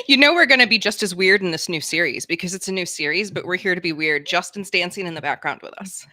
You know we're going to be just as weird in this new series because it's a new series, but we're here to be weird. Justin's dancing in the background with us.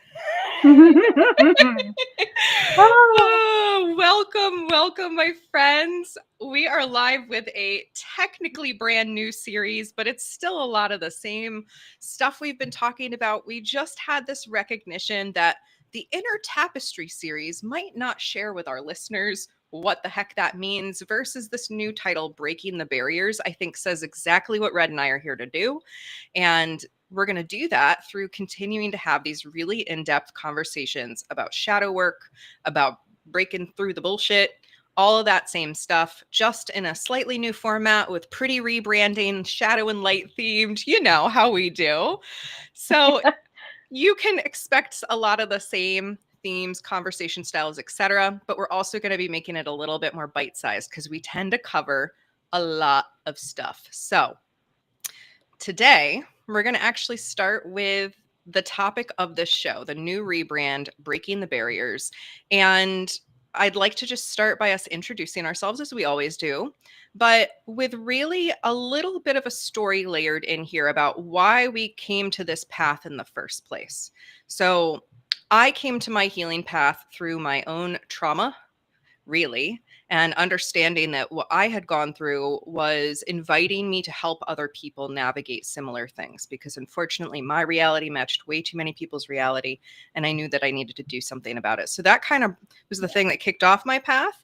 Oh, welcome, my friends. We are live with a technically brand new series, but it's still a lot of the same stuff we've been talking about. We just had this recognition that the Inner Tapestry series might not share with our listeners what the heck that means versus this new title, Breaking the Barriers, I think says exactly what Red and I are here to do. And we're going to do that through continuing to have these really in-depth conversations about shadow work, about breaking through the bullshit, all of that same stuff, just in a slightly new format with pretty rebranding, shadow and light themed, you know how we do. So you can expect a lot of the same themes, conversation styles, etc. But we're also going to be making it a little bit more bite-sized because we tend to cover a lot of stuff. So today, we're going to actually start with the topic of this show, the new rebrand, Breaking the Barriers. And I'd like to just start by us introducing ourselves as we always do, but with really a little bit of a story layered in here about why we came to this path in the first place. So I came to my healing path through my own trauma, really, and understanding that what I had gone through was inviting me to help other people navigate similar things, because unfortunately my reality matched way too many people's reality, and I knew that I needed to do something about it. So that kind of was the thing that kicked off my path.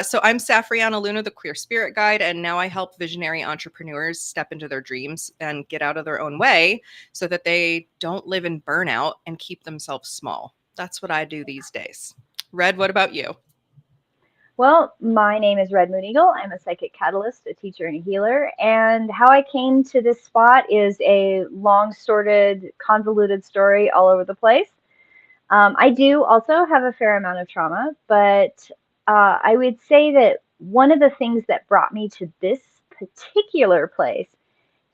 So I'm Safrianna Luna, the Queer Spirit Guide, and now I help visionary entrepreneurs step into their dreams and get out of their own way so that they don't live in burnout and keep themselves small. That's what I do these days. Red, what about you? Well, my name is Red Moon Eagle. I'm a psychic catalyst, a teacher, and a healer. And how I came to this spot is a long, sorted, convoluted story all over the place. I do also have a fair amount of trauma, but I would say that one of the things that brought me to this particular place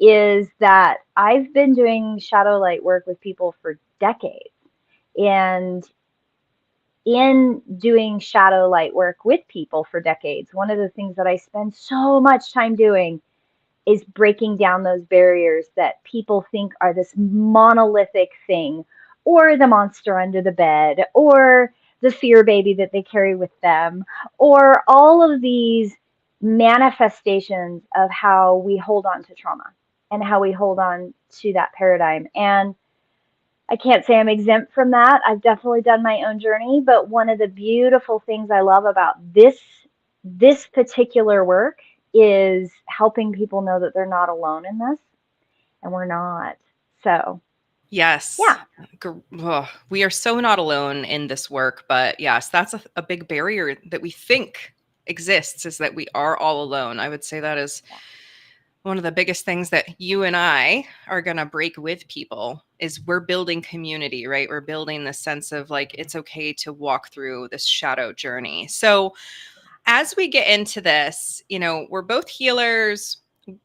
is that I've been doing shadow light work with people for decades. And in doing shadow light work with people for decades, one of the things that I spend so much time doing is breaking down those barriers that people think are this monolithic thing, or the monster under the bed, or the fear baby that they carry with them, or all of these manifestations of how we hold on to trauma and how we hold on to that paradigm. And I can't say I'm exempt from that. I've definitely done my own journey, but one of the beautiful things I love about this particular work is helping people know that they're not alone in this, and we're not. So, Yes. yeah. We are so not alone in this work, but yes, that's a big barrier that we think exists, is that we are all alone. I would say that is Yeah. one of the biggest things that you and I are going to break with people is we're building community, right? We're building this sense of like, it's okay to walk through this shadow journey. So as we get into this, you know, we're both healers.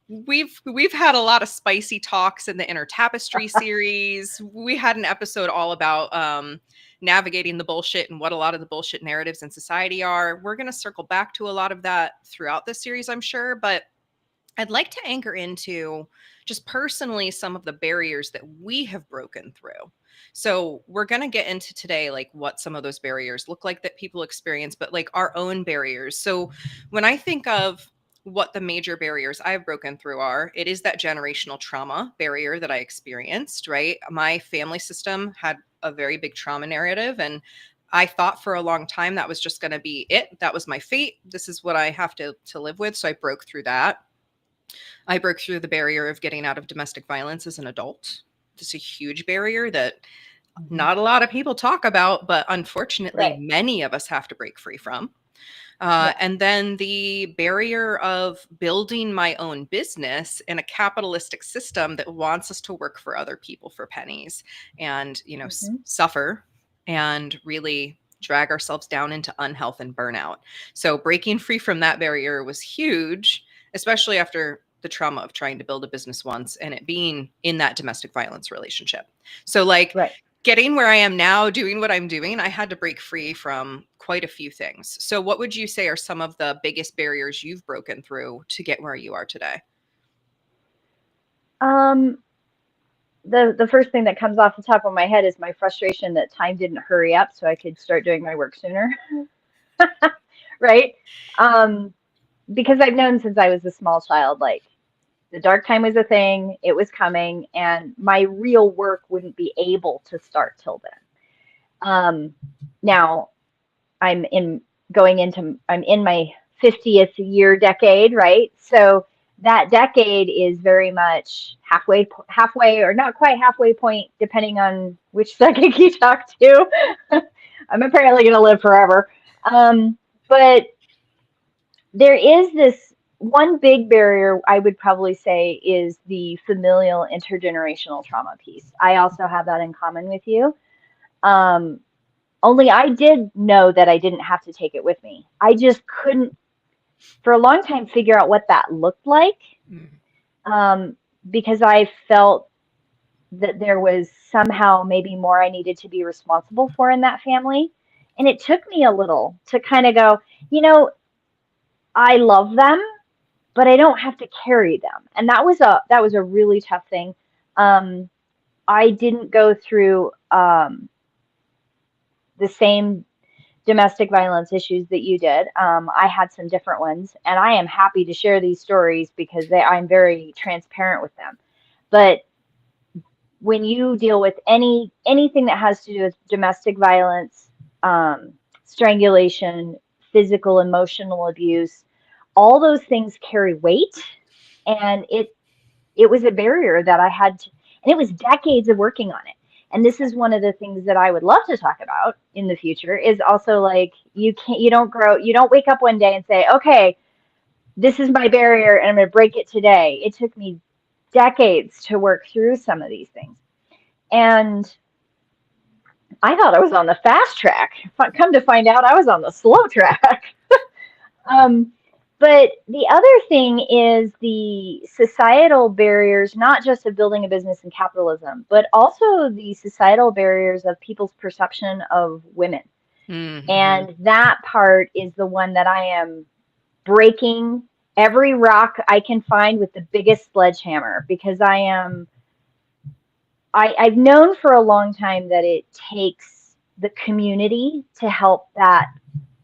We've had a lot of spicy talks in the Inner Tapestry series. We had an episode all about navigating the bullshit and what a lot of the bullshit narratives in society are. We're going to circle back to a lot of that throughout this series, I'm sure, but I'd like to anchor into just personally some of the barriers that we have broken through. So we're going to get into today, like what some of those barriers look like that people experience, but like our own barriers. So when I think of what the major barriers I've broken through are, it is that generational trauma barrier that I experienced, right? My family system had a very big trauma narrative, and I thought for a long time that was just going to be it. That was my fate. This is what I have to live with. So I broke through that. I broke through the barrier of getting out of domestic violence as an adult. This is a huge barrier that Mhm. not a lot of people talk about, but unfortunately, Right. many of us have to break free from. Yeah. And then the barrier of building my own business in a capitalistic system that wants us to work for other people for pennies and, you know, Hmm. suffer and really drag ourselves down into unhealth and burnout. So breaking free from that barrier was huge, especially after the trauma of trying to build a business once and it being in that domestic violence relationship. So like Right. getting where I am now, doing what I'm doing, I had to break free from quite a few things. So what would you say are some of the biggest barriers you've broken through to get where you are today? Um, the first thing that comes off the top of my head is my frustration that time didn't hurry up so I could start doing my work sooner, right? Um, because I've known since I was a small child, like the dark time was a thing, it was coming, and my real work wouldn't be able to start till then. Now I'm in I'm in my 50th year decade, right? So that decade is very much halfway or not quite halfway point, depending on which psychic you talk to. I'm apparently going to live forever. But there is this one big barrier I would probably say is the familial intergenerational trauma piece. I also have that in common with you. Um, Only I did know that I didn't have to take it with me. I just couldn't, for a long time, figure out what that looked like, Mm. um, because I felt that there was somehow maybe more I needed to be responsible for in that family. And it took me a little to kind of go, you know, I love them, but I don't have to carry them. And that was a really tough thing. Um, I didn't go through the same domestic violence issues that you did. I had some different ones, and I am happy to share these stories because I'm very transparent with them. But when you deal with anything that has to do with domestic violence, strangulation, physical, emotional abuse, all those things carry weight, and it was a barrier that I had to, and it was decades of working on it. And this is one of the things that I would love to talk about in the future is also like you don't wake up one day and say, okay, this is my barrier and I'm going to break it today. It took me decades to work through some of these things. And I thought I was on the fast track. Come to find out, I was on the slow track. Um, but the other thing is the societal barriers, not just of building a business in capitalism, but also the societal barriers of people's perception of women. Mm-hmm. And that part is the one that I am breaking every rock I can find with the biggest sledgehammer because I've known for a long time that it takes the community to help that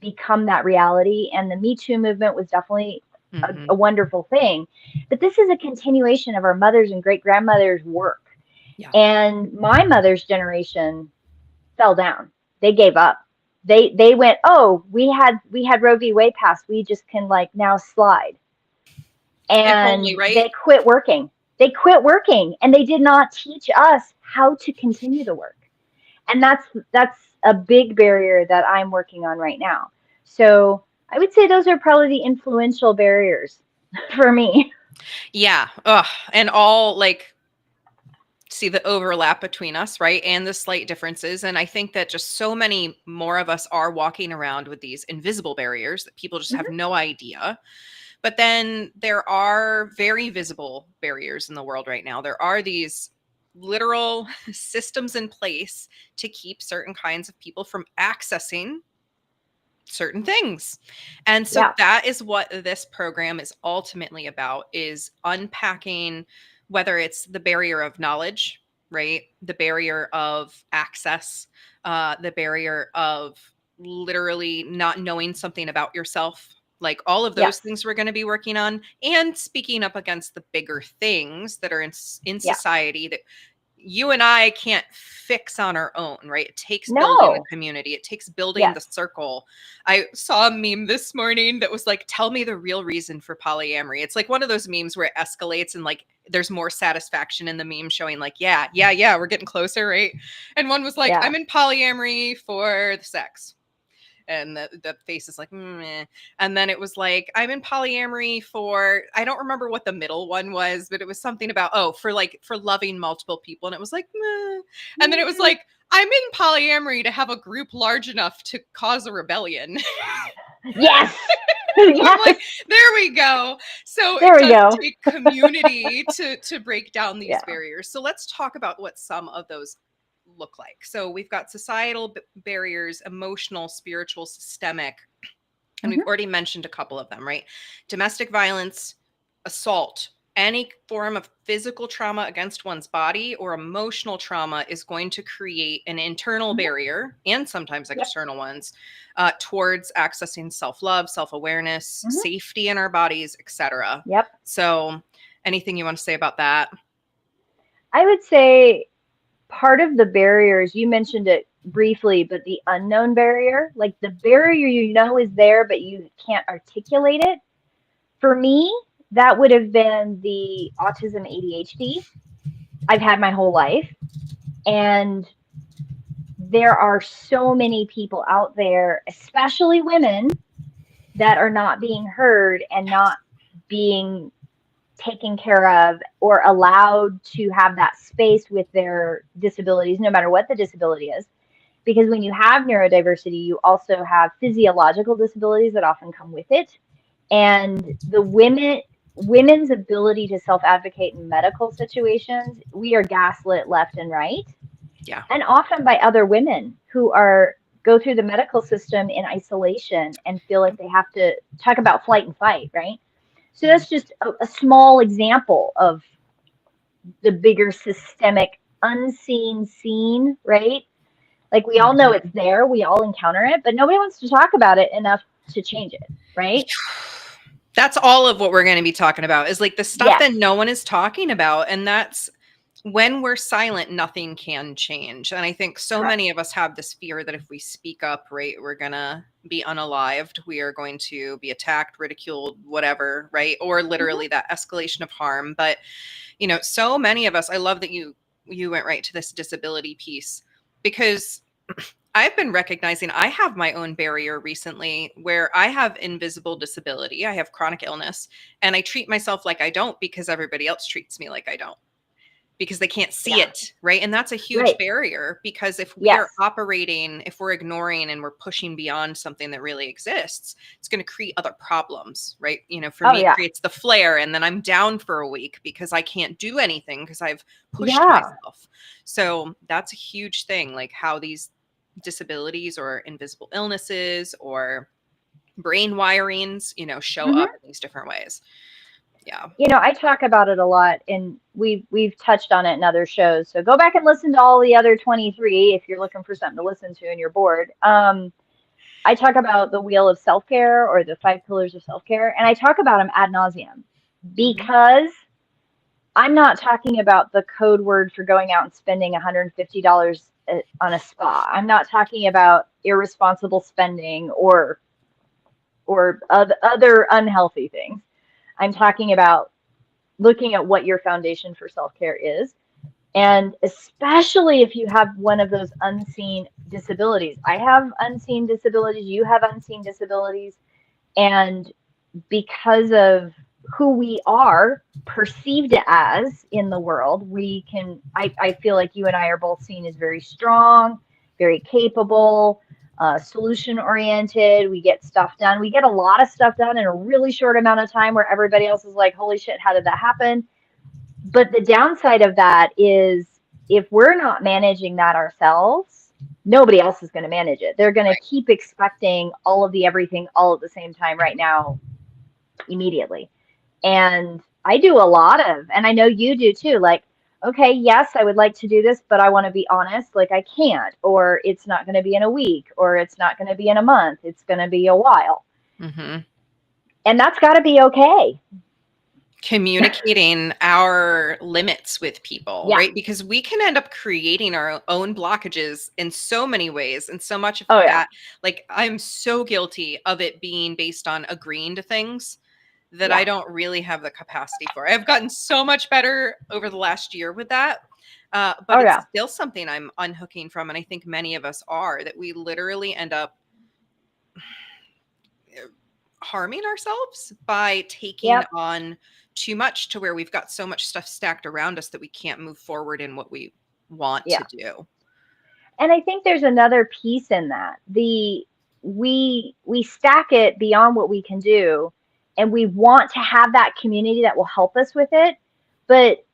become that reality. And the Me Too movement was definitely Mm-hmm. a wonderful thing. But this is a continuation of our mothers and great grandmothers' work. Yeah. And my mother's generation fell down. They gave up. They went, oh, we had Roe v. Wade passed. We just can like now slide. If only, And right? they quit working. They quit working, and they did not teach us how to continue the work. And that's a big barrier that I'm working on right now. So I would say those are probably the influential barriers for me. Yeah. Ugh. And all like see the overlap between us, right? And the slight differences. And I think that just so many more of us are walking around with these invisible barriers that people just have Mhm. no idea. But then there are very visible barriers in the world right now. There are these literal systems in place to keep certain kinds of people from accessing certain things. And so Yeah, that is what this program is ultimately about, is unpacking whether it's the barrier of knowledge, right? The barrier of access, the barrier of literally not knowing something about yourself. Like all of those yes, things we're going to be working on, and speaking up against the bigger things that are in yeah. society that you and I can't fix on our own, right? It takes building the No, community, it takes building yes, the circle. I saw a meme this morning that was like, tell me the real reason for polyamory. It's like one of those memes where it escalates and like there's more satisfaction in the meme showing like, yeah, we're getting closer, right? And one was like, yeah. I'm in polyamory for the sex, and the face is like meh. And then it was like, I'm in polyamory for, I don't remember what the middle one was, but it was something about, oh, for like for loving multiple people, and it was like meh. And then it was like, I'm in polyamory to have a group large enough to cause a rebellion. Yes, And I'm like, yes. there we go. So There it we does go. take community to break down these Yeah. barriers. So let's talk about what some of those look like? So we've got societal barriers, emotional, spiritual, systemic, and we've already mentioned a couple of them, right? Domestic violence, assault, any form of physical trauma against one's body or emotional trauma is going to create an internal barrier, and sometimes external ones, towards accessing self-love, self-awareness, safety in our bodies, etc. Yep. So anything you want to say about that? I would say part of the barriers, you mentioned it briefly, but the unknown barrier, like the barrier is there, but you can't articulate it. For me, that would have been the autism ADHD I've had my whole life. And there are so many people out there, especially women, that are not being heard and not being taken care of or allowed to have that space with their disabilities, no matter what the disability is. Because when you have neurodiversity, you also have physiological disabilities that often come with it. And the women's ability to self-advocate in medical situations, we are gaslit left and right. Yeah. And often by other women who are go through the medical system in isolation and feel like they have to talk about flight and fight, right? So that's just a small example of the bigger systemic unseen scene, right? Like we all know it's there, we all encounter it, but nobody wants to talk about it enough to change it, right? That's all of what we're going to be talking about, is like the stuff that no one is talking about. And that's when we're silent, nothing can change. And I think so many of us have this fear that if we speak up, right, we're going to be unalived. We are going to be attacked, ridiculed, whatever, right? Or literally that escalation of harm. But, you know, so many of us, I love that you went right to this disability piece, because I've been recognizing I have my own barrier recently where I have invisible disability. I have chronic illness, and I treat myself like I don't because everybody else treats me like I don't, because they can't see it, right? And that's a huge barrier, because if we are operating, if we're ignoring and we're pushing beyond something that really exists, it's going to create other problems, right? You know, for me, it creates the flare, and then I'm down for a week because I can't do anything because I've pushed myself. So that's a huge thing, like how these disabilities or invisible illnesses or brain wirings, you know, show up in these different ways. Yeah. You know, I talk about it a lot, and we've touched on it in other shows. So go back and listen to all the other 23 if you're looking for something to listen to and you're bored. I talk about the wheel of self-care, or the 5 pillars of self-care, and I talk about them ad nauseum, because I'm not talking about the code word for going out and spending $150 on a spa. I'm not talking about irresponsible spending or other unhealthy things. I'm talking about looking at what your foundation for self-care is. And especially if you have one of those unseen disabilities. I have unseen disabilities, you have unseen disabilities. And because of who we are perceived as in the world, I feel like you and I are both seen as very strong, very capable, solution oriented. We get stuff done. We get a lot of stuff done in a really short amount of time, where everybody else is like, holy shit, how did that happen? But the downside of that is, if we're not managing that ourselves, nobody else is going to manage it. They're going to keep expecting all of the everything all at the same time right now, immediately. And I do a lot of, and I know you do too, like, okay, yes, I would like to do this, but I want to be honest, like I can't, or it's not going to be in a week, or it's not going to be in a month, it's going to be a while. And that's got to be okay. Communicating our limits with people, right? Because we can end up creating our own blockages in so many ways. And so much of that, like, I'm so guilty of it being based on agreeing to things that I don't really have the capacity for. I've gotten so much better over the last year with that. But it's still something I'm unhooking from. And I think many of us are, that we literally end up harming ourselves by taking on too much, to where we've got so much stuff stacked around us that we can't move forward in what we want to do. And I think there's another piece in that. We stack it beyond what we can do, and we want to have that community that will help us with it. But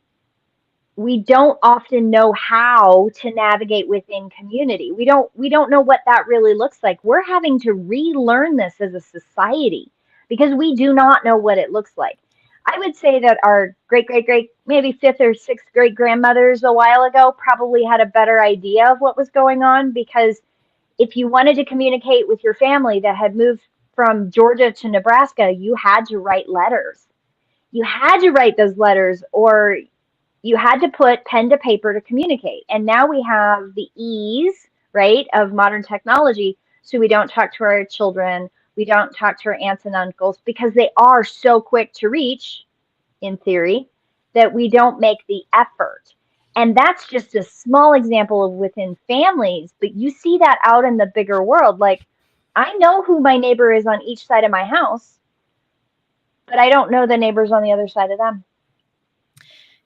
we don't often know how to navigate within community. We don't know what that really looks like. We're having to relearn this as a society because we do not know what it looks like. I would say that our great, maybe fifth or sixth great grandmothers a while ago probably had a better idea of what was going on, because if you wanted to communicate with your family that had moved from Georgia to Nebraska, you had to write letters. You had to write those letters, or you had to put pen to paper to communicate. And now we have the ease, right, of modern technology. So we don't talk to our children, we don't talk to our aunts and uncles because they are so quick to reach, in theory, that we don't make the effort. And that's just a small example of within families, but you see that out in the bigger world. Like, I know who my neighbor is on each side of my house, but I don't know the neighbors on the other side of them.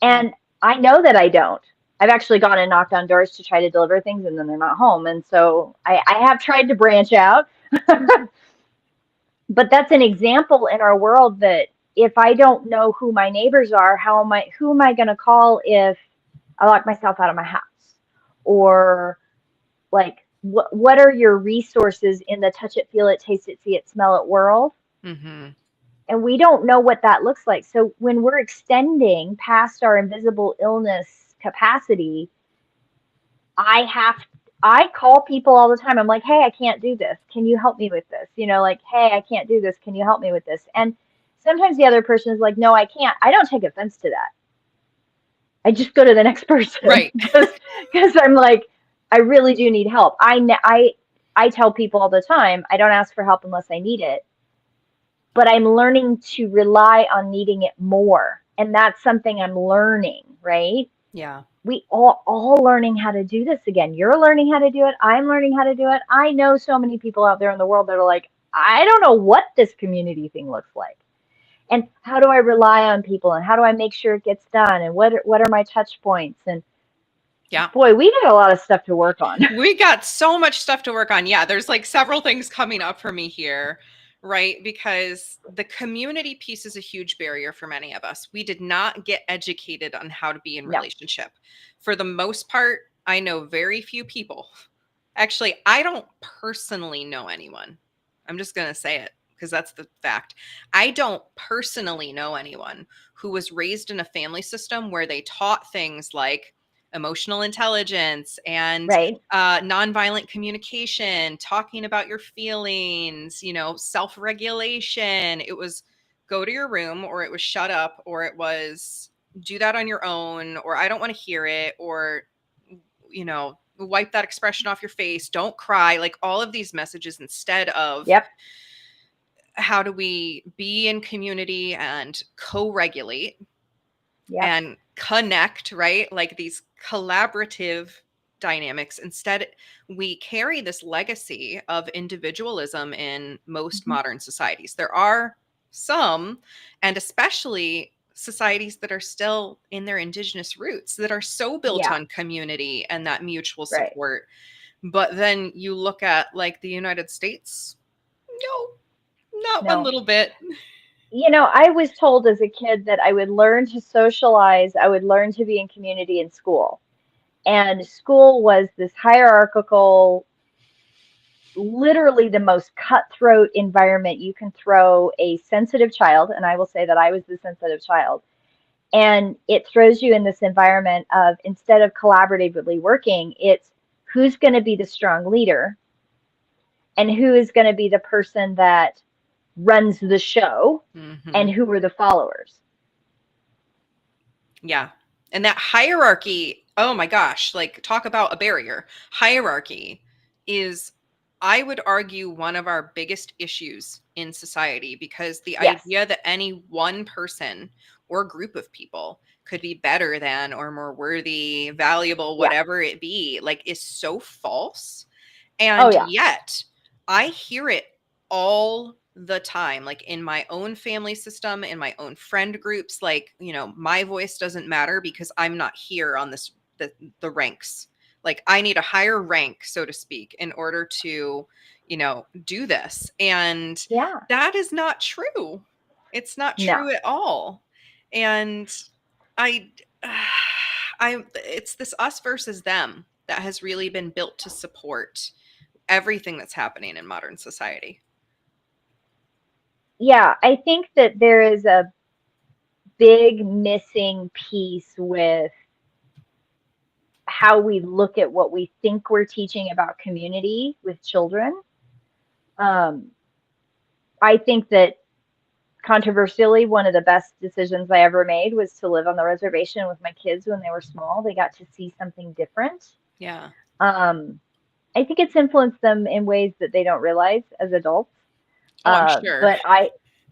Yeah. And I know that I don't. I've actually gone and knocked on doors to try to deliver things, and then they're not home. And so I have tried to branch out. But that's an example in our world that if I don't know who my neighbors are, who am I going to call if I lock myself out of my house? Or, like, what are your resources in the touch it, feel it, taste it, see it, smell it world? Mm-hmm. And we don't know what that looks like. So when we're extending past our invisible illness capacity, I have I call people all the time. I'm like, "Hey, I can't do this. Can you help me with this?" Like, "Hey, I can't do this. Can you help me with this?" And sometimes the other person is like, "No, I can't." I don't take offense to that. I just go to the next person Right. because I'm like, I really do need help. I tell people all the time, I don't ask for help unless I need it, but I'm learning to rely on needing it more. And that's something I'm learning, right? Yeah. We all learning how to do this again. You're learning how to do it. I'm learning how to do it. I know so many people out there in the world that are like, I don't know what this community thing looks like. And how do I rely on people, and how do I make sure it gets done, and what are my touch points? And Yeah. boy, we got a lot of stuff to work on. We got so much stuff to work on. Yeah, there's like several things coming up for me here, right? Because the community piece is a huge barrier for many of us. We did not get educated on how to be in No. relationship. For the most part, I know very few people. Actually, I don't personally know anyone. I'm just going to say it because that's the fact. I don't personally know anyone who was raised in a family system where they taught things like emotional intelligence and Right. nonviolent communication, talking about your feelings, self regulation. It was go to your room, or it was shut up, or it was do that on your own, or I don't want to hear it, or, wipe that expression off your face, don't cry, like all of these messages, instead of Yep. how do we be in community and co-regulate Yep. and connect, right? Like these collaborative dynamics. Instead, we carry this legacy of individualism in most Mm-hmm. modern societies. There are some, and especially societies that are still in their indigenous roots, that are so built Yeah. on community and that mutual Right. support. But then you look at like the United States, no, not one No. little bit. I was told as a kid that I would learn to socialize, I would learn to be in community in school. And school was this hierarchical, literally the most cutthroat environment you can throw a sensitive child. And I will say that I was the sensitive child. And it throws you in this environment of, instead of collaboratively working, it's who's going to be the strong leader and who is going to be the person that runs the show Mm-hmm. and who are the followers. Yeah. And that hierarchy, oh my gosh, like talk about a barrier. Hierarchy is, I would argue, one of our biggest issues in society, because the Yes. idea that any one person or group of people could be better than or more worthy, valuable, Yeah. whatever it be, like is so false. Oh, And yeah. yet I hear it all the time, like in my own family system, in my own friend groups, like, my voice doesn't matter because I'm not here on the ranks. Like I need a higher rank, so to speak, in order to, do this. And Yeah. that is not true. It's not No. true at all. And I it's this us versus them that has really been built to support everything that's happening in modern society. Yeah, I think that there is a big missing piece with how we look at what we think we're teaching about community with children. Um, I think that controversially, one of the best decisions I ever made was to live on the reservation with my kids when they were small. They got to see something different. Yeah. Um, I think it's influenced them in ways that they don't realize as adults. Oh, I'm sure. But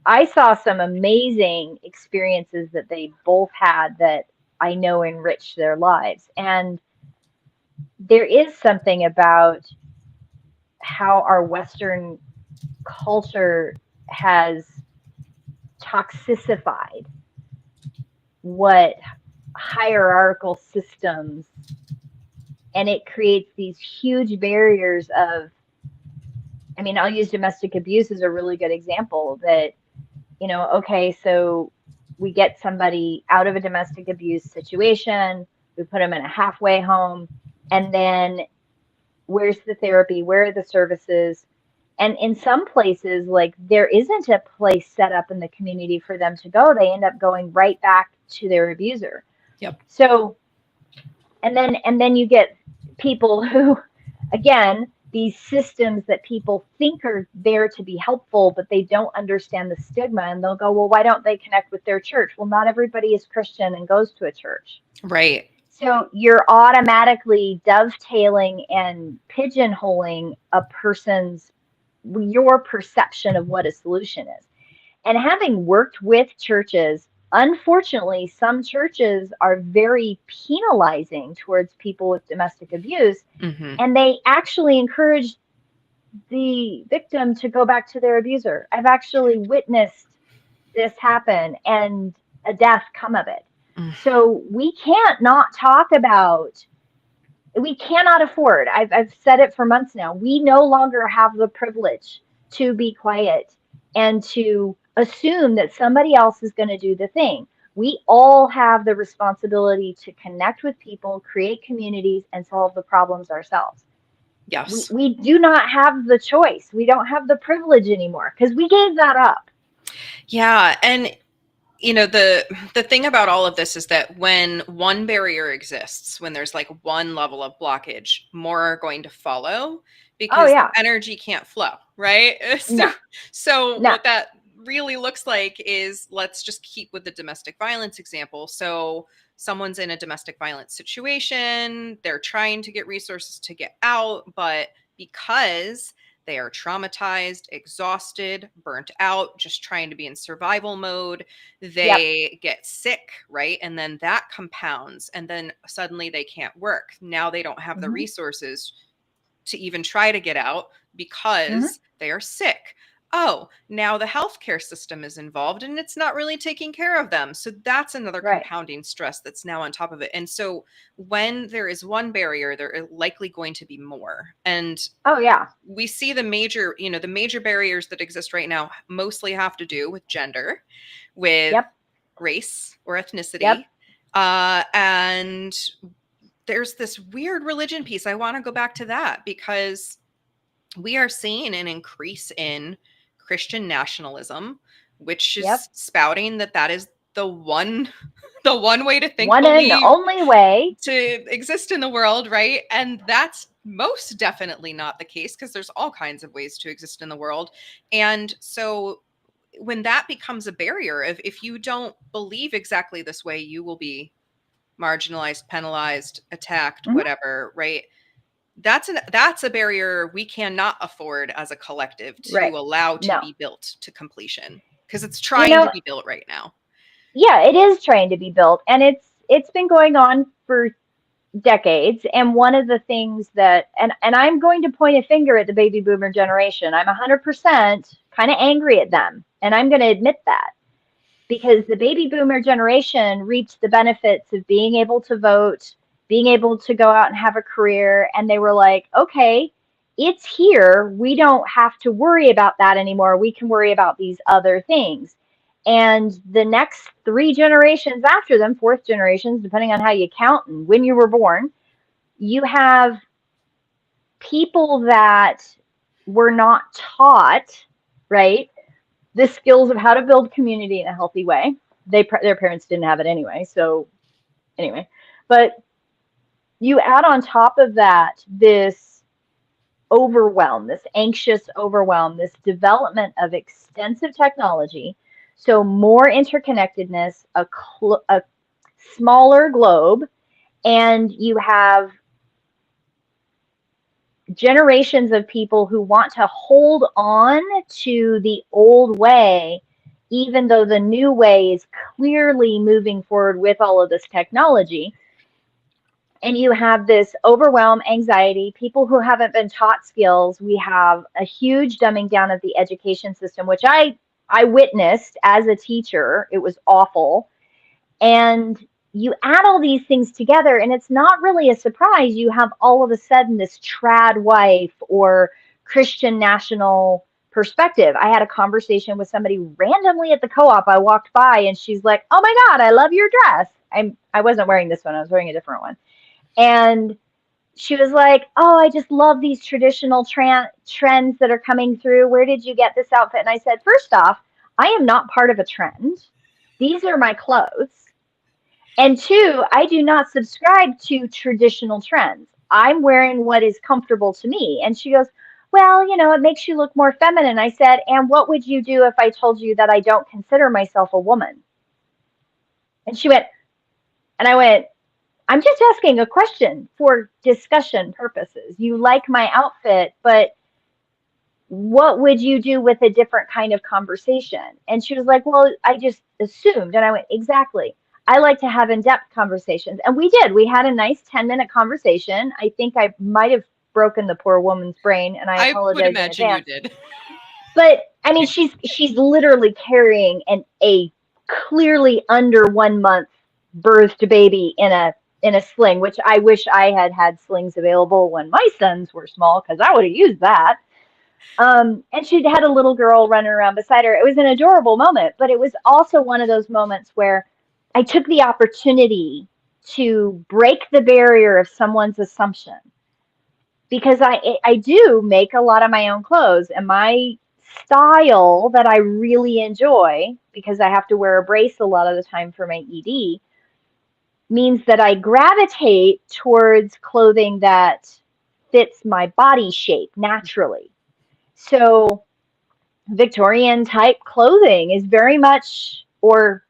I saw some amazing experiences that they both had that I know enriched their lives. And there is something about how our Western culture has toxicified what hierarchical systems, and it creates these huge barriers of, I mean, I'll use domestic abuse as a really good example that, okay, so we get somebody out of a domestic abuse situation, we put them in a halfway home, and then where's the therapy? Where are the services? And in some places, like there isn't a place set up in the community for them to go. They end up going right back to their abuser. Yep. So, and then you get people who, again, these systems that people think are there to be helpful, but they don't understand the stigma, and they'll go, well, why don't they connect with their church? Well, not everybody is Christian and goes to a church. Right. So you're automatically dovetailing and pigeonholing a person's, your perception of what a solution is. And having worked with churches, unfortunately, some churches are very penalizing towards people with domestic abuse, Mm-hmm. and they actually encourage the victim to go back to their abuser. I've actually witnessed this happen and a death come of it. So we can't not talk about, we cannot afford, I've said it for months now, we no longer have the privilege to be quiet and to assume that somebody else is going to do the thing. We all have the responsibility to connect with people, create communities, and solve the problems ourselves. Yes. We do not have the choice. We don't have the privilege anymore because we gave that up. Yeah. And the thing about all of this is that when one barrier exists, when there's like one level of blockage, more are going to follow Oh, because yeah. energy can't flow, right? No. So No. what that really looks like is, let's just keep with the domestic violence example. So someone's in a domestic violence situation, they're trying to get resources to get out, but because they are traumatized, exhausted, burnt out, just trying to be in survival mode, they get sick, right? And then that compounds, and then suddenly they can't work. Now they don't have the resources to even try to get out because they are sick. Oh, now the healthcare system is involved and it's not really taking care of them. So that's another compounding stress that's now on top of it. And so when there is one barrier, there are likely going to be more. And we see the major barriers that exist right now mostly have to do with gender, with race or ethnicity. And there's this weird religion piece. I want to go back to that because we are seeing an increase in Christian nationalism, which is spouting that is the one way to think, one and only way to exist in the world, right? And that's most definitely not the case because there's all kinds of ways to exist in the world. And so when that becomes a barrier, if you don't believe exactly this way, you will be marginalized, penalized, attacked, whatever, right? That's a barrier we cannot afford as a collective to allow to be built to completion, because it's trying to be built right now. Yeah, it is trying to be built, and it's been going on for decades. And one of the things that, and I'm going to point a finger at the baby boomer generation. I'm 100% kind of angry at them, and I'm going to admit that, because the baby boomer generation reaped the benefits of being able to vote, being able to go out and have a career, and they were like, okay, it's here. We don't have to worry about that anymore. We can worry about these other things. And the next 3 generations after them, fourth generations, depending on how you count and when you were born, you have people that were not taught, right, the skills of how to build community in a healthy way. Their parents didn't have it anyway. So anyway, but you add on top of that this overwhelm, this anxious overwhelm, this development of extensive technology. So more interconnectedness, a smaller globe, and you have generations of people who want to hold on to the old way, even though the new way is clearly moving forward with all of this technology. And you have this overwhelm, anxiety, people who haven't been taught skills. We have a huge dumbing down of the education system, which I witnessed as a teacher. It was awful. And you add all these things together, and it's not really a surprise. You have all of a sudden this trad wife or Christian national perspective. I had a conversation with somebody randomly at the co-op. I walked by, and she's like, "Oh my God, I love your dress." I wasn't wearing this one. I was wearing a different one. And she was like, "Oh, I just love these traditional trends that are coming through. Where did you get this outfit?" And I said, "First off, I am not part of a trend. These are my clothes. And two, I do not subscribe to traditional trends. I'm wearing what is comfortable to me." And she goes, "Well, it makes you look more feminine." I said, "And what would you do if I told you that I don't consider myself a woman?" And she went, and I went, "I'm just asking a question for discussion purposes. You like my outfit, but what would you do with a different kind of conversation?" And she was like, "Well, I just assumed." And I went, "Exactly. I like to have in-depth conversations." And we did. We had a nice 10-minute conversation. I think I might have broken the poor woman's brain, and I I would apologize in imagine you advance. did. But I mean, she's literally carrying a clearly under 1 month birthed baby in a sling, which I wish I had slings available when my sons were small, because I would have used that. And she had a little girl running around beside her. It was an adorable moment, but it was also one of those moments where I took the opportunity to break the barrier of someone's assumption, because I do make a lot of my own clothes, and my style that I really enjoy, because I have to wear a brace a lot of the time for my ED, means that I gravitate towards clothing that fits my body shape naturally. So Victorian type clothing is very much, or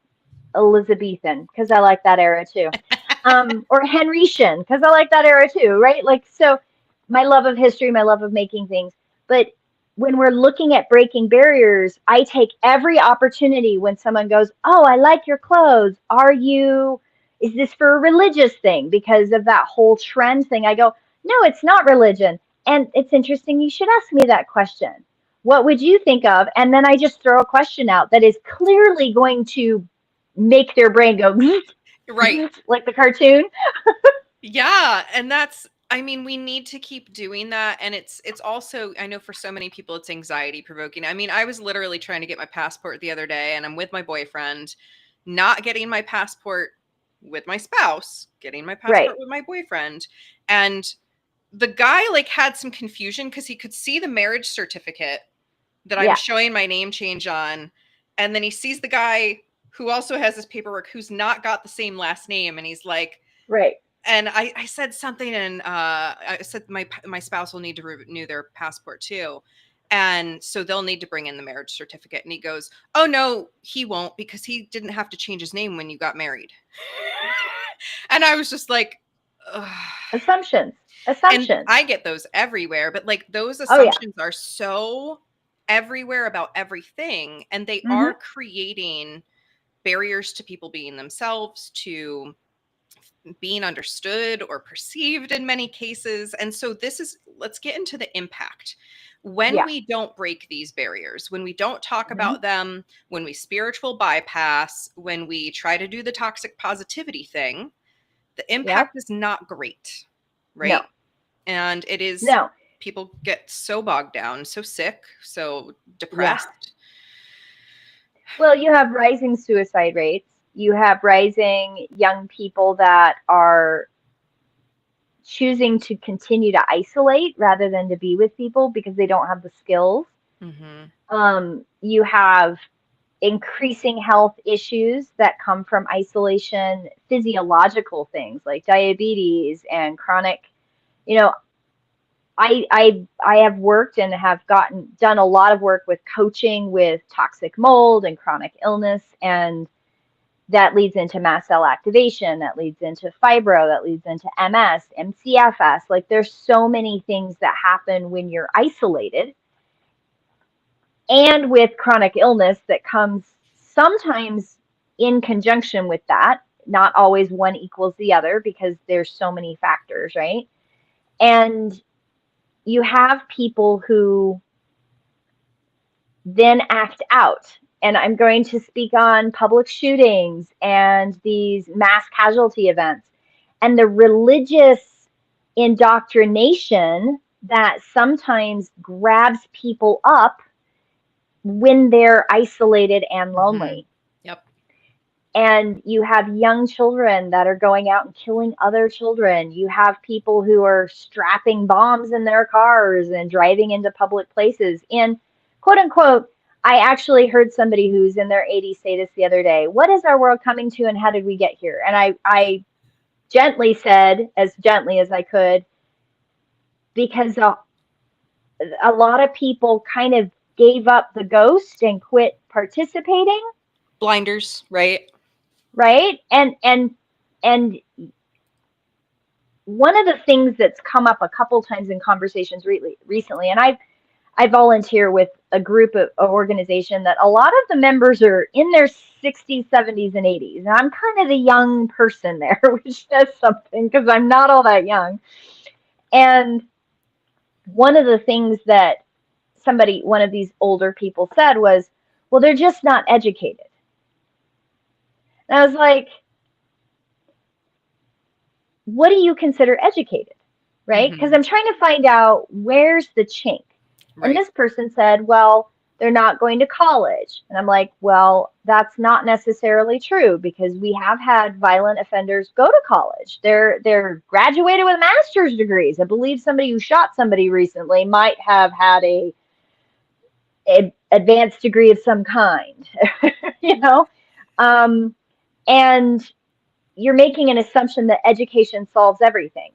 Elizabethan, because I like that era too, or Henrician, because I like that era too, right? Like, so my love of history, my love of making things. But when we're looking at breaking barriers, I take every opportunity when someone goes, "Oh, I like your clothes. Is this for a religious thing?" Because of that whole trend thing, I go, "No, it's not religion." And it's interesting you should ask me that question. What would you think of? And then I just throw a question out that is clearly going to make their brain go Right. like the cartoon. Yeah, and I mean, we need to keep doing that, and it's also, I know for so many people it's anxiety provoking. I mean, I was literally trying to get my passport the other day, and I'm with my boyfriend, not getting my passport with my spouse, getting my passport Right. with my boyfriend, and the guy like had some confusion because he could see the marriage certificate that I'm Yeah. showing my name change on, and then he sees the guy who also has this paperwork who's not got the same last name, and he's like, Right. and I said something, and I said my spouse will need to renew their passport too, and so they'll need to bring in the marriage certificate. And he goes, "Oh no, he won't, because he didn't have to change his name when you got married." And I was just like, ugh. Assumptions. And Assumptions. I get those everywhere, but like those Oh yeah. assumptions are so everywhere about everything, and they are Mhm. creating barriers to people being themselves, to being understood or perceived in many cases. And so let's get into the impact. When Yeah. we don't break these barriers, when we don't talk Mhm. about them, when we spiritual bypass, when we try to do the toxic positivity thing, the Yep. impact is not great, No. right? And it is, No. people get so bogged down, so sick, so Yeah. depressed. Well, you have rising suicide rates. You have rising young people that are choosing to continue to isolate rather than to be with people because they don't have the skills. Mm-hmm. You have increasing health issues that come from isolation, physiological things like diabetes and chronic, you know, I have worked and have done a lot of work with coaching with toxic mold and chronic illness, and that leads into mast cell activation, that leads into fibro, that leads into MS, MCFS. Like there's so many things that happen when you're isolated, and with chronic illness that comes sometimes in conjunction with that. Not always one equals the other because there's so many factors, right? And you have people who then act out. And I'm going to speak on public shootings and these mass casualty events and the religious indoctrination that sometimes grabs people up when they're isolated and Mm-hmm. lonely. Yep. And you have young children that are going out and killing other children. You have people who are strapping bombs in their cars and driving into public places. And quote unquote, I actually heard somebody who's in their 80s say this the other day. What is our world coming to and how did we get here? And I gently said, as gently as I could, because a lot of people kind of gave up the ghost and quit participating, Blinders, right? right? And one of the things that's come up a couple times in conversations recently, and I volunteer with a group of organization that a lot of the members are in their 60s, 70s, and 80s. And I'm kind of the young person there, which says something because I'm not all that young. And one of the things that one of these older people said was, well, they're just not educated. And I was like, what do you consider educated? Right? Because Mm-hmm. I'm trying to find out where's the chink. And Right. this person said, well, they're not going to college. And I'm like, well, that's not necessarily true because we have had violent offenders go to college. They're graduated with master's degrees. I believe somebody who shot somebody recently might have had a advanced degree of some kind, you know? Um, and you're making an assumption that education solves everything.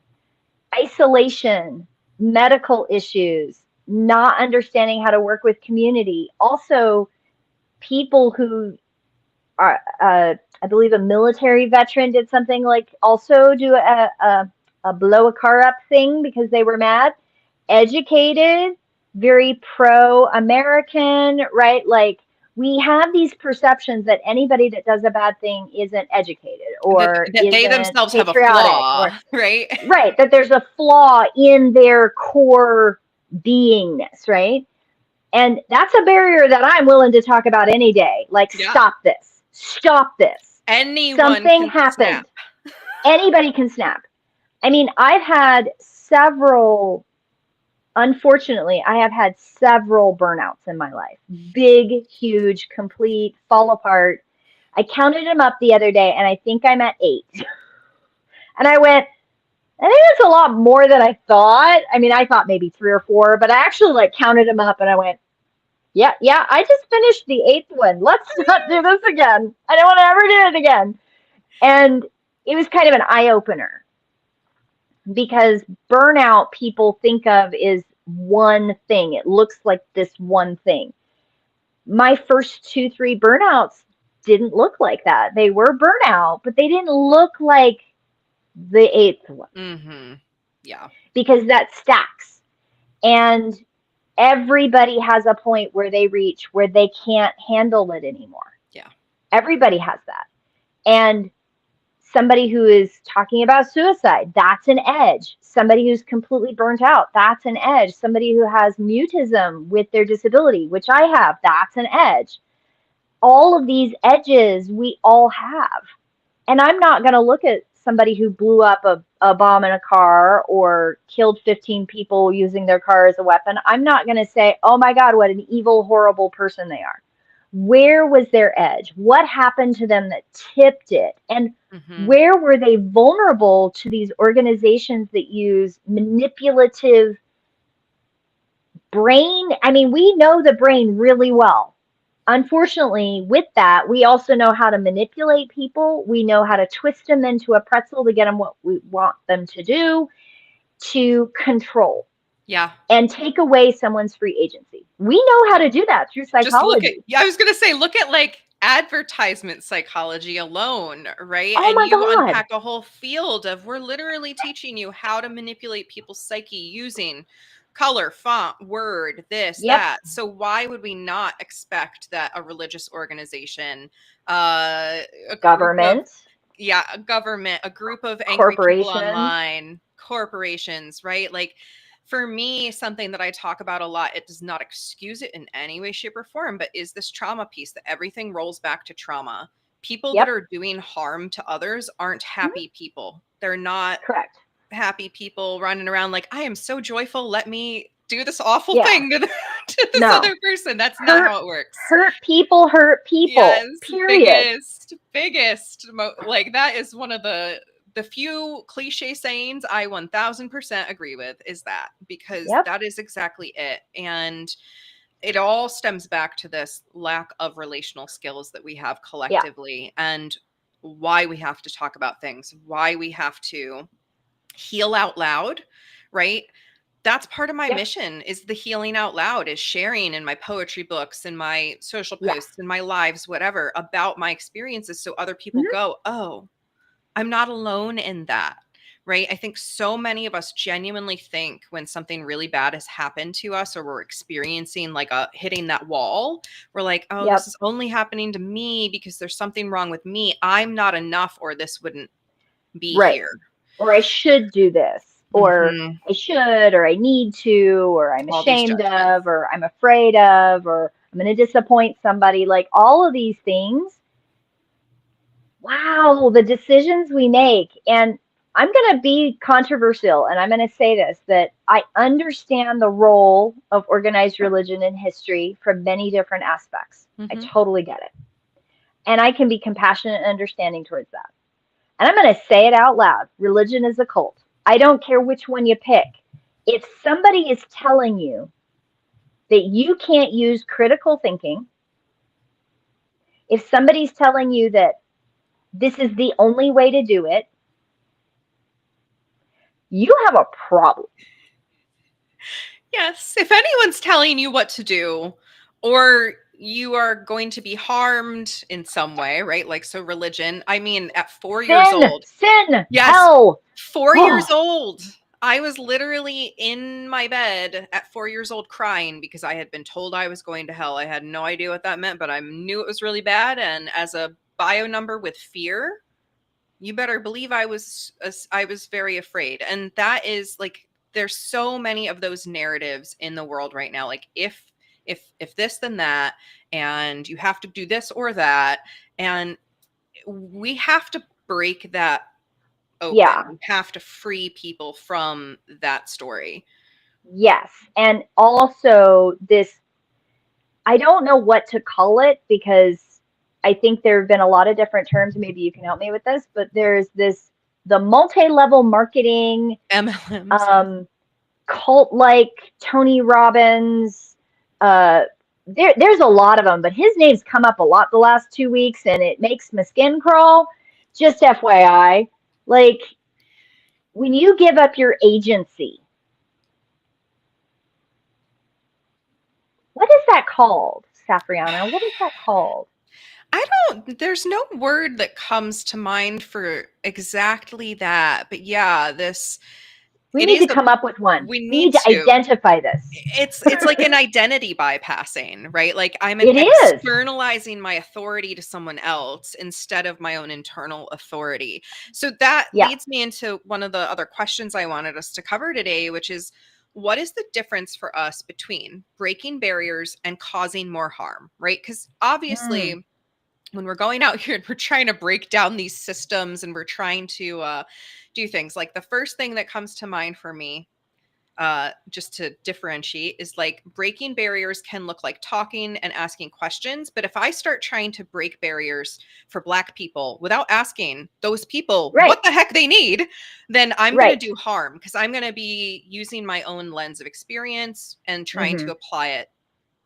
Isolation, medical issues, not understanding how to work with community. Also, people who are, I believe a military veteran did something like also do a blow a car up thing because they were mad. Educated, very pro American, right? Like we have these perceptions that anybody that does a bad thing isn't educated That or that they isn't themselves have a patriotic or flaw, right? right, that there's a flaw in their core beingness, right? And that's a barrier that I'm willing to talk about any day. Like, Yeah. stop this. Stop this. Anyone Something can snap. happened. Anybody can snap. I mean, unfortunately, I have had several burnouts in my life. Big, huge, complete, fall apart. I counted them up the other day and I think I'm at 8. And I went, I think that's a lot more than I thought. I mean, I thought maybe 3 or 4, but I actually like counted them up and I went, yeah, yeah, I just finished the 8th one. Let's not do this again. I don't want to ever do it again. And it was kind of an eye opener because burnout people think of is one thing. It looks like this one thing. My first 2, 3 burnouts didn't look like that. They were burnout, but they didn't look like the 8th one Mm-hmm. Yeah. because that stacks. And everybody has a point where they reach where they can't handle it anymore. Yeah. Everybody has that. And somebody who is talking about suicide, that's an edge. Somebody who's completely burnt out, that's an edge. Somebody who has mutism with their disability, which I have, that's an edge. All of these edges we all have. And I'm not going to look at somebody who blew up a bomb in a car or killed 15 people using their car as a weapon. I'm not going to say, oh my God, what an evil, horrible person they are. Where was their edge? What happened to them that tipped it? And Mm-hmm. where were they vulnerable to these organizations that use manipulative brain? I mean, we know the brain really well. Unfortunately, with that, we also know how to manipulate people. We know how to twist them into a pretzel to get them what we want them to do, to control Yeah. and take away someone's free agency. We know how to do that through Just look at, psychology. yeah, I was going to say, look at like advertisement psychology alone, right? Oh And my you God. unpack a whole field of, we're literally teaching you how to manipulate people's psyche using color, font, word, this, Yep. that. So why would we not expect that a religious organization, a group of, Government, yeah, a government, a group of angry people corporations. online, corporations, right? Like, for me, something that I talk about a lot, it does not excuse it in any way, shape, or form, but is this trauma piece that everything rolls back to trauma. People that Yep. are doing harm to others aren't Mhm. happy people. They're not Correct. happy people running around like, I am so joyful. Let me do this awful Yeah. thing to, to this No. other person. That's not Hurt how it works. hurt people hurt people. Yes, Period. biggest, like that is one of the few cliche sayings I 1000% agree with, is that, because Yep. that is exactly it. And it all stems back to this lack of relational skills that we have Yeah. collectively, and why we have to talk about things, why we have to heal out loud, right? That's part of my Yep. mission, is the healing out loud, is sharing in my poetry books and my social Yes. posts and my lives, whatever, about my experiences, so other people Mhm. go, oh, I'm not alone in that. Right. I think so many of us genuinely think when something really bad has happened to us, or we're experiencing like a hitting that wall, we're like, oh, this Yep. is only happening to me because there's something wrong with me. I'm not enough, or this wouldn't be Right. here. Or I should do this, or Hmm. I should, or I need to, or I'm All these ashamed judgments. of, or I'm afraid of, or I'm going to disappoint somebody. Like all of these things. Wow, the decisions we make. And I'm going to be controversial and I'm going to say this, that I understand the role of organized religion in history from many different aspects. I Hmm. totally get it. And I can be compassionate and understanding towards that. And I'm going to say it out loud. Religion is a cult. I don't care which one you pick. If somebody is telling you that you can't use critical thinking, if somebody's telling you that this is the only way to do it, you have a problem. Yes. If anyone's telling you what to do, or you are going to be harmed in some way, right? Like, so religion, I mean, at 4 years Sin, old, sin, yes, hell. 4 years Oh, old, I was literally in my bed at 4 years old crying because I had been told I was going to hell. I had no idea what that meant, but I knew it was really bad. And as a bio number with fear, you better believe I was very afraid. And that is like, there's so many of those narratives in the world right now, like, if this then that, and you have to do this or that, and we have to break that open. yeah, We have to free people from that story. yes. And also, this, I don't know what to call it because I think there have been a lot of different terms. Maybe you can help me with this, but there's this, the multi level marketing, MLMs, yes. um, cult like Tony Robbins. There's a lot of them, but his name's come up a lot the last 2 weeks, and it makes my skin crawl. Just FYI, like when you give up your agency, what is that called, Safrianna? What is that called? I don't, there's no word that comes to mind for exactly that, but yeah, this, We it need is to a, come up with one. we We need need to to. identify this. It's like an identity bypassing, right? Like, I'm It is. externalizing my authority to someone else instead of my own internal authority. So that Yeah. leads me into one of the other questions I wanted us to cover today, which is, what is the difference for us between breaking barriers and causing more harm, right? Because obviously, Mm. when we're going out here and we're trying to break down these systems and we're trying to do things, like the first thing that comes to mind for me, just to differentiate, is like breaking barriers can look like talking and asking questions. But if I start trying to break barriers for Black people without asking those people Right. what the heck they need, then I'm going Right. to do harm, because I'm going to be using my own lens of experience and trying Mm-hmm. to apply it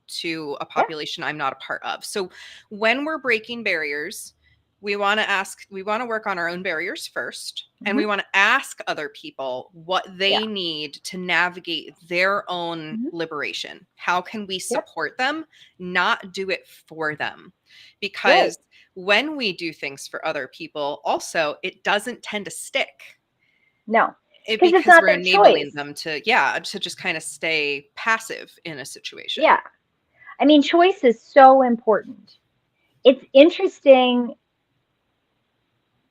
to a Yeah. population I'm not a part of. So when we're breaking barriers, we want to work on our own barriers first, and we Mm-hmm. want to ask other people what Yeah. they need to navigate their own Mm-hmm. liberation. How can we Yep. support them, not do it for them? Right. Because when we do things for other people, also, it doesn't tend to stick. No, because it's Because not we're their enabling choice. them to just kind of stay passive in a situation. Yeah. I mean, choice is so important. It's interesting.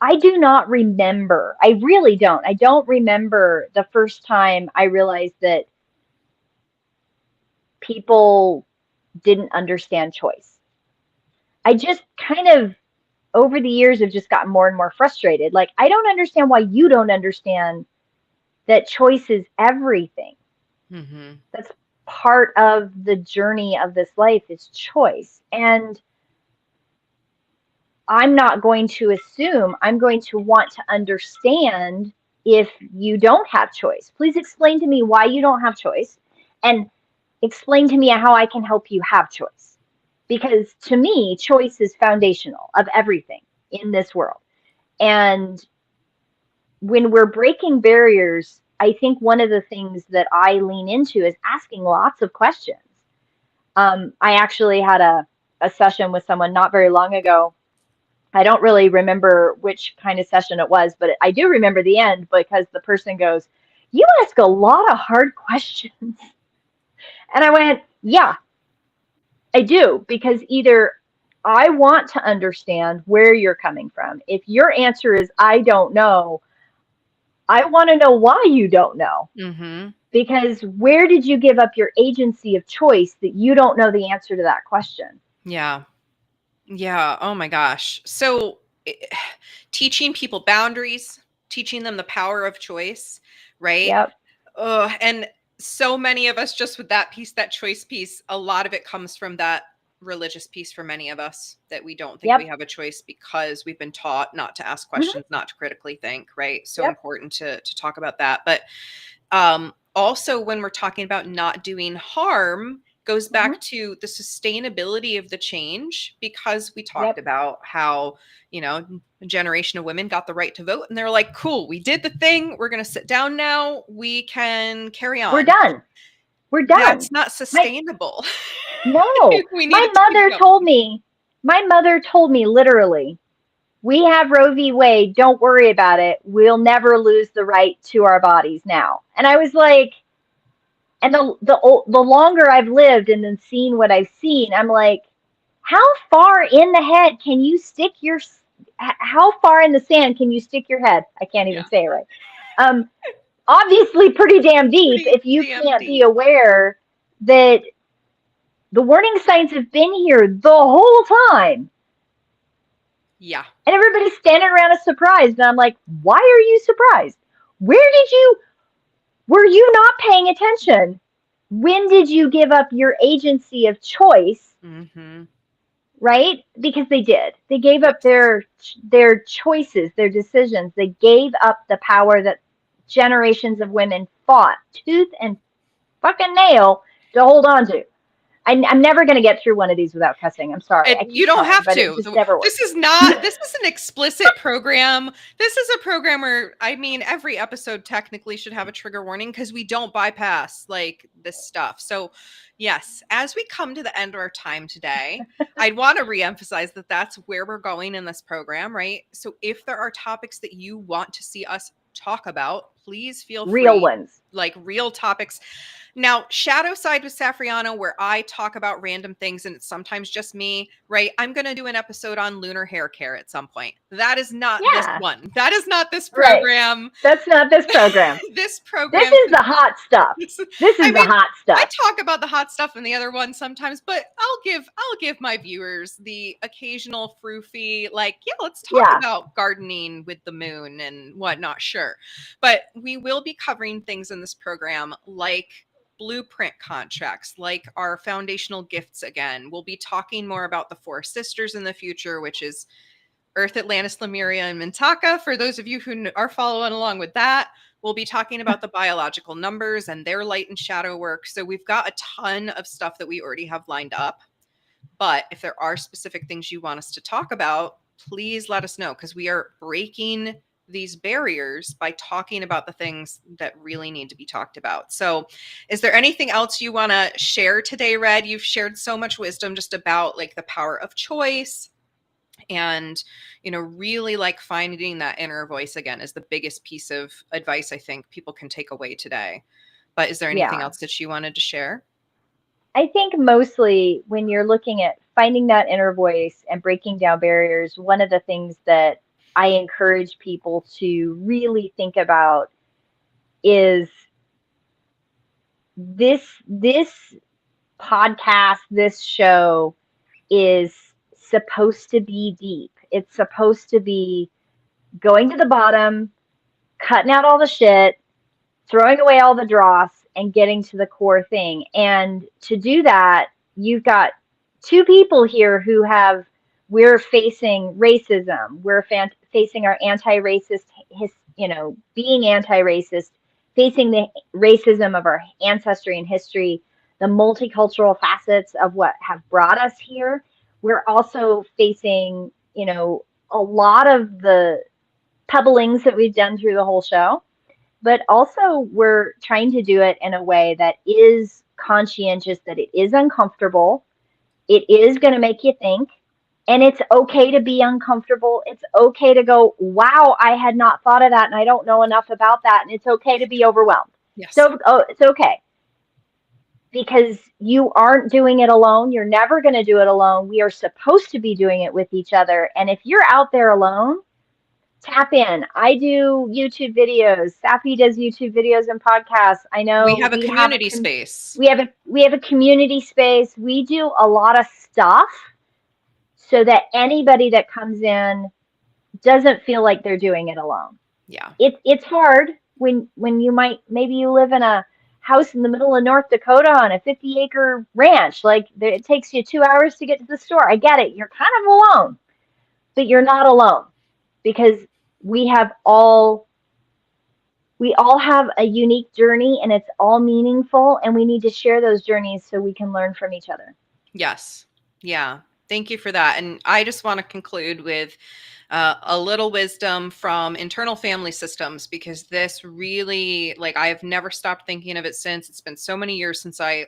I do not remember. I really don't. I don't remember the first time I realized that people didn't understand choice. I just kind of, over the years, have just gotten more and more frustrated. Like, I don't understand why you don't understand that choice is everything. Mm-hmm. That's part of the journey of this life is choice. And I'm not going to assume, I'm going to want to understand if you don't have choice. Please explain to me why you don't have choice and explain to me how I can help you have choice. Because to me, choice is foundational of everything in this world. And when we're breaking barriers, I think one of the things that I lean into is asking lots of questions. I actually had a session with someone not very long ago. I don't really remember which kind of session it was, but I do remember the end because the person goes, "You ask a lot of hard questions." And I went, "Yeah, I do, because either I want to understand where you're coming from. If your answer is, I don't know, I want to know why you don't know. Mm-hmm. Because where did you give up your agency of choice that you don't know the answer to that question?" Yeah. Yeah. Oh my gosh. So teaching people boundaries, teaching them the power of choice, right? Yep. And so many of us, just with that piece, that choice piece, a lot of it comes from that religious piece for many of us, that we don't think we Yep. have a choice because we've been taught not to ask Hmm. questions, not to critically think, right? So Yep. important to talk about that. But also, when we're talking about not doing harm, goes Hmm. back to the sustainability of the change, because we talked Yep. about how, a generation of women got the right to vote, and they're like, cool, we did the thing, we're going to sit down now, we can carry We're on. done. We're done. That's not My sustainable. No, We need my it to keep mother going. told me, my mother told me literally, "We have Roe v. Wade. Don't worry about it. We'll never lose the right to our bodies now." And I was like, and the longer I've lived and then seen what I've seen, I'm like, how far in the head can you stick your, how far in the sand can you stick your head? I can't even Yeah, say it right. Um, Obviously pretty damn deep pretty if you damn can't be deep. aware that the warning signs have been here the whole time. Yeah. And everybody's standing around us surprised. And I'm like, why are you surprised? Were you not paying attention? When did you give up your agency of choice? Mm-hmm. Right? Because they did. They gave up Yes. their choices, their decisions. They gave up the power that generations of women fought tooth and fucking nail to hold on to. I'm never going to get through one of these without cussing. I'm sorry. I You keep don't trying, have but it to. just never This works. is not, this is an explicit program. This is a program where, I mean, every episode technically should have a trigger warning, because we don't bypass like this stuff. So, yes, as we come to the end of our time today, I'd want to reemphasize that that's where we're going in this program, right? So, if there are topics that you want to see us talk about, please feel Real free, ones. like real topics. Now, Shadow Side with Safrianna, where I talk about random things and it's sometimes just me, right? I'm going to do an episode on lunar hair care at some point. That is not this Yeah. one. That is not this Right. program. That's not this program. This This program, is the hot stuff. This I is the mean, hot I stuff. talk about the hot stuff in the other one sometimes, but I'll give my viewers the occasional froofy, like, yeah, let's talk Yeah. about gardening with the moon and whatnot. Sure. But we will be covering things in this program like blueprint contracts, like our foundational gifts again. We'll be talking more about the four sisters in the future, which is Earth, Atlantis, Lemuria, and Mintaka. For those of you who are following along with that, we'll be talking about the biological numbers and their light and shadow work. So we've got a ton of stuff that we already have lined up. But if there are specific things you want us to talk about, please let us know, because we are breaking these barriers by talking about the things that really need to be talked about. So is there anything else you want to share today, Red? You've shared so much wisdom just about like the power of choice and, you know, really like finding that inner voice again is the biggest piece of advice I think people can take away today. But is there anything else that you wanted to share? I think mostly when you're looking at finding that inner voice and breaking down barriers, one of the things that I encourage people to really think about is this podcast, this show is supposed to be deep. It's supposed to be going to the bottom, cutting out all the shit, throwing away all the dross, and getting to the core thing. And to do that, you've got two people here who have, we're facing racism. We're facing our anti-racist, being anti-racist, facing the racism of our ancestry and history, the multicultural facets of what have brought us here. We're also facing, a lot of the pebblings that we've done through the whole show, but also we're trying to do it in a way that is conscientious, that it is uncomfortable, it is going to make you think, and it's okay to be uncomfortable. It's okay to go, wow, I had not thought of that, and I don't know enough about that, and it's okay to be overwhelmed. Yes. So it's okay, because you aren't doing it alone. You're never going to do it alone. We are supposed to be doing it with each other. And if you're out there alone, tap in. I do YouTube videos. Safi does YouTube videos and podcasts. I know we have a community space. We have a community space. We do a lot of stuff so that anybody that comes in doesn't feel like they're doing it alone. Yeah. It's hard when maybe you live in a house in the middle of North Dakota on a 50-acre ranch. Like, it takes you 2 hours to get to the store. I get it. You're kind of alone, but you're not alone, because we all have a unique journey, and it's all meaningful, and we need to share those journeys so we can learn from each other. Yes. Yeah. Thank you for that. And I just want to conclude with a little wisdom from internal family systems, because this really, like, I have never stopped thinking of it since. It's been so many years since I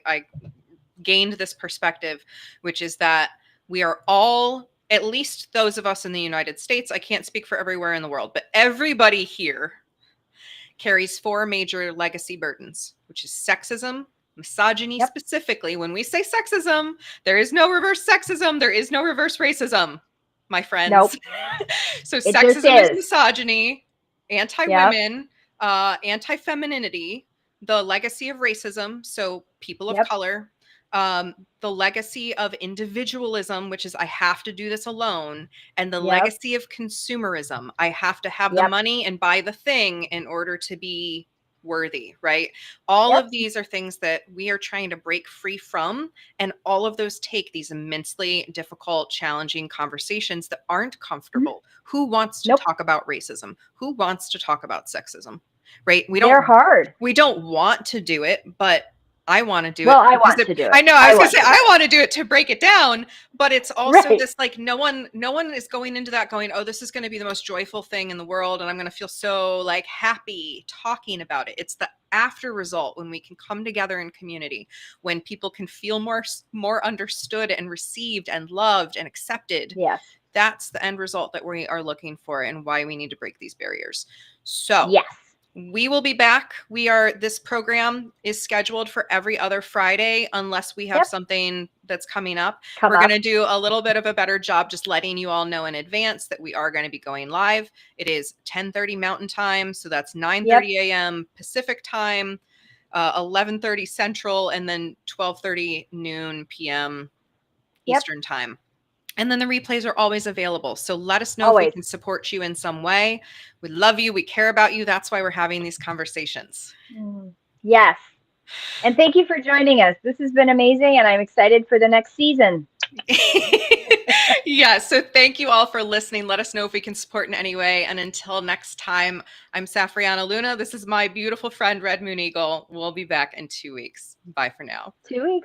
gained this perspective, which is that we are all, at least those of us in the United States, I can't speak for everywhere in the world, but everybody here carries four major legacy burdens, which is sexism, misogyny. Yep. Specifically, when we say sexism, there is no reverse sexism, there is no reverse racism, my friends. Nope. So sexism is misogyny, anti-women, yep. Anti-femininity, the legacy of racism, so people of yep. color, the legacy of individualism, which is I have to do this alone, and the yep. legacy of consumerism. I have to have the money and buy the thing in order to be worthy, right? All of these are things that we are trying to break free from, and all of those take these immensely difficult, challenging conversations that aren't comfortable. Mm-hmm. Who wants to talk about racism? Who wants to talk about sexism? Right? They're hard. We don't want to do it, but I want to do it. Well, I want to do it. I know. I was going to say, I want to do it to break it down, but it's also this, like, no one is going into that going, oh, this is going to be the most joyful thing in the world, and I'm going to feel so, like, happy talking about it. It's the after result, when we can come together in community, when people can feel more understood and received and loved and accepted. Yes. That's the end result that we are looking for, and why we need to break these barriers. So yes. We will be back. This program is scheduled for every other Friday, unless we have something that's coming up. We're going to do a little bit of a better job just letting you all know in advance that we are going to be going live. It is 10:30 Mountain Time, so that's 9:30 a.m. Pacific Time, 11:30 Central, and then 12:30 noon p.m. Eastern Time. And then the replays are always available. So let us know if we Always. can support you in some way. We love you. We care about you. That's why we're having these conversations. Yes. And thank you for joining us. This has been amazing, and I'm excited for the next season. Yeah, so thank you all for listening. Let us know if we can support in any way. And until next time, I'm Safrianna Luna. This is my beautiful friend, Red Moon Eagle. We'll be back in 2 weeks. Bye for now. 2 weeks.